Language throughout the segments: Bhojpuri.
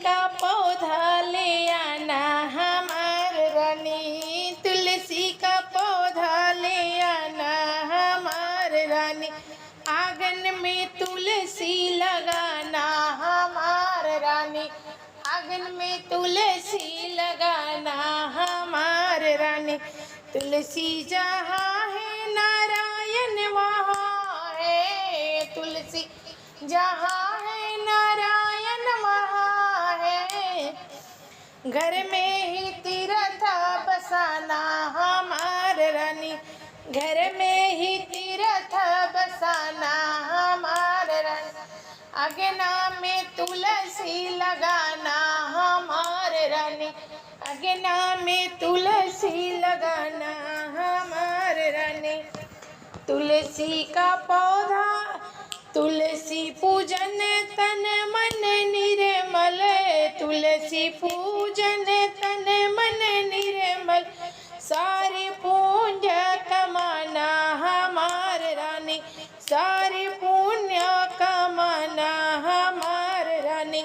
का पौधा ले आना हमार रानी, तुलसी का पौधा ले आना हमार रानी, आंगन में तुलसी लगाना हमार रानी, आंगन में तुलसी लगाना हमार रानी। तुलसी जहाँ है नारायण वहाँ है, तुलसी जहाँ है नारायण वहाँ है, घर में ही तीर्थ बसाना हमार रानी, घर में ही तीर्थ बसाना हमार रानी, अगना में तुलसी लगाना हमार रानी, अगना में तुलसी लगाना हमार रानी। तुलसी का पौधा तुलसी पूजन तन मन निर्मल, तुलसी पूजन तन मन निर्मल, सारे पुण्य कमाना हमार रानी, सारे पुण्य कमाना हमार रानी,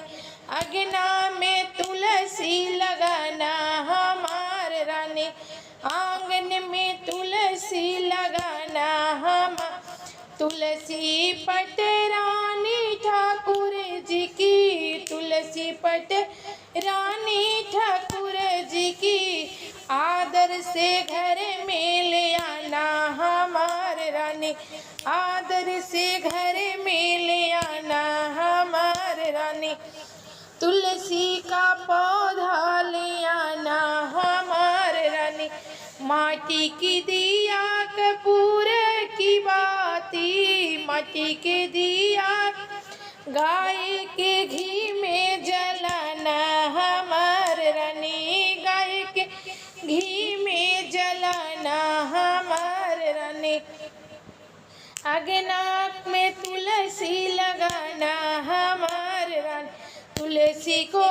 अगना में तुलसी लगाना हमार रानी, आंगन में तुलसी लगाना हमार। तुलसी पट रानी ठाकुर जी की, तुलसी पट रानी ठाकुर जी की, आदर से घर में ले आना हमार रानी, आदर से घर में ले आना हमार रानी। तुलसी का पौधा ले आना हमार रानी, माटी की दिया कपूर की बाती, माटी के दिया गाय के घी में जलाना हमार रानी, गाय के घी में जलाना हमार रानी, अगना में तुलसी लगाना हमार रानी, तुलसी को